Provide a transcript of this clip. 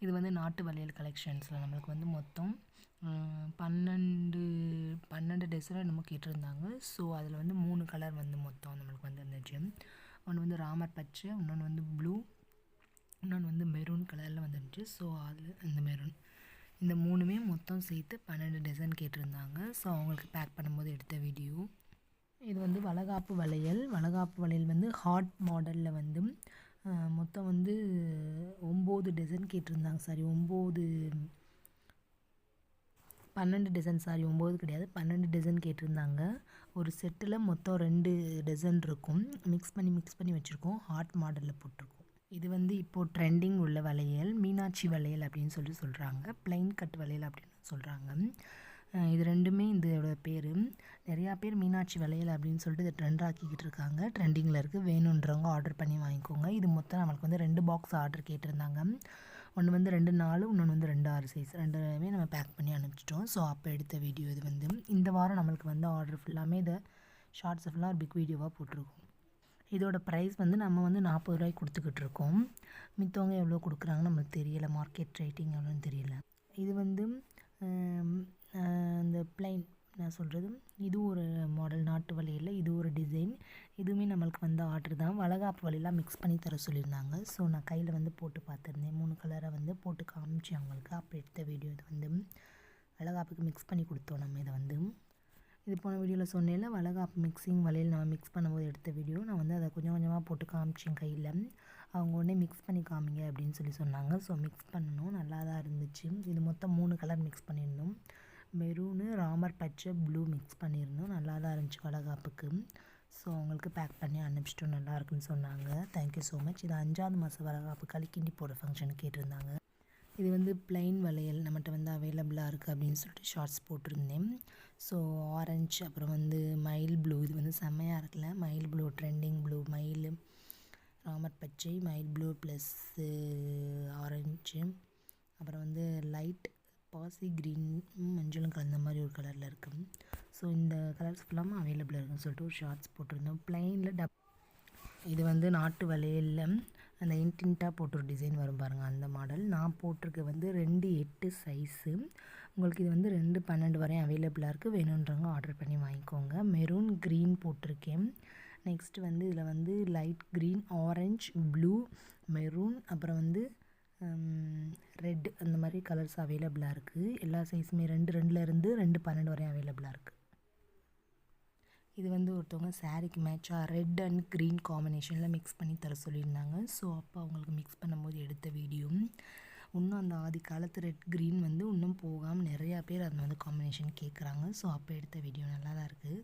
இது வந்து நாட்டு வளையல் கலெக்ஷன்ஸில் நம்மளுக்கு வந்து மொத்தம் 12 டெசர்ட் என்னமோ கேட்டிருந்தாங்க. ஸோ அதில் வந்து 3 கலர் வந்து மொத்தம் நம்மளுக்கு வந்து இருந்துச்சு. ஒன்று வந்து ராமர் பச்சை, இன்னொன்று வந்து ப்ளூ, இன்னொன்று வந்து மெரூன் கலரில் வந்துருந்துச்சு. ஸோ அதில் இந்த மெரூன் இந்த 3மே மொத்தம் சேர்த்து 12 டசன் கேட்டிருந்தாங்க. ஸோ அவங்களுக்கு பேக் பண்ணும்போது எடுத்த வீடியோ. இது வந்து வளைகாப்பு வளையல் வந்து ஹார்ட் மாடலில் வந்து மொத்தம் வந்து 9 டசன் கேட்டிருந்தாங்க. 12 டசன் 9 கிடையாது, 12 டசன் கேட்டிருந்தாங்க. ஒரு செட்டில் மொத்தம் 2 டசன் இருக்கும். மிக்ஸ் பண்ணி வச்சுருக்கோம். ஹார்ட் மாடலில் போட்டிருக்கோம். இது வந்து இப்போது ட்ரெண்டிங் உள்ள வளையல், மீனாட்சி வளையல் அப்படின்னு சொல்கிறாங்க. பிளைன் கட் வளையல் அப்படின்னு சொல்கிறாங்க. இது ரெண்டுமே இதோட பேர். நிறையா பேர் மீனாட்சி வளையல் அப்படின்னு சொல்லிட்டு இதை ட்ரெண்ட் ஆக்கிக்கிட்டு இருக்காங்க. ட்ரெண்டிங்கில் இருக்குது. வேணுன்றவங்க ஆர்டர் பண்ணி வாங்கிக்கோங்க. இது மொத்தம் நம்மளுக்கு வந்து 2 பாக்ஸ் ஆர்டர் கேட்டிருந்தாங்க. ஒன்று வந்து 2 4, இன்னொன்று வந்து 2 6 சைஸ். ரெண்டுமே நம்ம பேக் பண்ணி அனுப்பிச்சிட்டோம். ஸோ அப்போ எடுத்த வீடியோ இது வந்து. இந்த வாரம் நம்மளுக்கு வந்து ஆர்டர் ஃபுல்லாமே இதை ஷார்ட்ஸ் ஃபுல்லாக ஒரு பிக் வீடியோவாக போட்டிருக்கோம். இதோட ப்ரைஸ் வந்து நம்ம வந்து 40 ரூபாய்க்கு கொடுத்துக்கிட்டு இருக்கோம். மித்தவங்க எவ்வளோ கொடுக்குறாங்கன்னு நம்மளுக்கு தெரியலை. மார்க்கெட் ரேட்டிங் எவ்வளோன்னு தெரியல. இது வந்து இந்த பிளைன் நான் சொல்கிறது, இது ஒரு மாடல் நாட்டு வளையல். இது ஒரு டிசைன். இதுவுமே நம்மளுக்கு வந்து ஆர்டர் தான். வளைகாப்பு வளையலாம் மிக்ஸ் பண்ணி தர சொல்லியிருந்தாங்க. ஸோ நான் கையில் வந்து போட்டு பார்த்துருந்தேன். 3 கலரை வந்து போட்டு காமிச்சேன் அவங்களுக்கு. அப்போ எடுத்த வீடியோ இது வந்து. வளைகாப்புக்கு மிக்ஸ் பண்ணி கொடுத்தோம் நம்ம இதை வந்து. இது போன வீடியோவில் சொன்னேன்ல, வளைகாப்பு மிக்சிங் வளையல் நம்ம மிக்ஸ் பண்ணும்போது எடுத்த வீடியோ. நான் வந்து அதை கொஞ்சம் கொஞ்சமாக போட்டு காமிச்சேன் கையில். அவங்க உடனே மிக்ஸ் பண்ணி காமிங்க அப்படின்னு சொன்னாங்க. ஸோ மிக்ஸ் பண்ணணும். நல்லா தான் இருந்துச்சு. இது மொத்தம் 3 கலர் மிக்ஸ் பண்ணியிருந்தோம். மெரூனு, ராமர் பச்சை, ப்ளூ மிக்ஸ் பண்ணியிருந்தோம். நல்லா தான் இருந்துச்சு வளைகாப்புக்கு. ஸோ அவங்களுக்கு பேக் பண்ணி அனுப்பிச்சிட்டோம். நல்லா இருக்குன்னு சொன்னாங்க. Thank you so much. இது 5வது மாதம் வளைகாப்பு களிக்கிண்டி போடுற ஃபங்க்ஷனுக்கு கேட்டிருந்தாங்க. இது வந்து பிளைன் வளையல் நம்மகிட்ட வந்து அவைலபிளாக இருக்குது அப்படின்னு சொல்லிட்டு ஷார்ட்ஸ் போட்டிருந்தேன். ஸோ ஆரஞ்சு, அப்புறம் வந்து மயில் ப்ளூ. இது வந்து செம்மையாக இருக்குல்ல. மயில் ப்ளூ, ட்ரெண்டிங் ப்ளூ, மயில், ராமர் பச்சை, மயில் ப்ளூ ப்ளஸ்ஸு ஆரஞ்சு, அப்புறம் வந்து லைட் பாசி க்ரீன் மஞ்சளும் கலந்த மாதிரி ஒரு கலரில் இருக்குது. ஸோ இந்த கலர்ஸ் ஃபுல்லாமல் அவைலபிளாக இருக்குன்னு சொல்லிட்டு ஒரு ஷார்ட்ஸ் போட்டிருந்தோம். பிளைனில் இது வந்து நாட்டு வளையலில் அந்த இன்டின்ட்டாக போட்டு ஒரு டிசைன் வரும் பாருங்கள், அந்த மாடல். நான் போட்டிருக்க வந்து 2 8 சைஸு. உங்களுக்கு இது வந்து 2 12 வரையும் அவைலபிளாக இருக்குது. வேணுன்றவங்க ஆர்டர் பண்ணி வாங்கிக்கோங்க. மெரூன் க்ரீன் போட்டிருக்கேன். நெக்ஸ்ட்டு வந்து இதில் வந்து light green, orange, blue, maroon, அப்புறம் வந்து ரெட், அந்த மாதிரி கலர்ஸ் அவைலபிளாக இருக்குது. எல்லா சைஸுமே 2 2 12 வரையும் அவைலபிளாக இருக்குது. இது வந்து ஒருத்தவங்க சாரீக்கு மேட்சாக ரெட் அண்ட் க்ரீன் காம்பினேஷனில் மிக்ஸ் பண்ணி தர சொல்லியிருந்தாங்க. ஸோ அப்போ அவங்களுக்கு மிக்ஸ் பண்ணும்போது எடுத்த வீடியோ. இன்னும் அந்த ஆதி காலத்து ரெட் க்ரீன் வந்து இன்னும் போகாமல் நிறையா பேர் அதை வந்து காம்பினேஷன் கேட்குறாங்க. ஸோ அப்போ எடுத்த வீடியோ நல்லா தான் இருக்குது.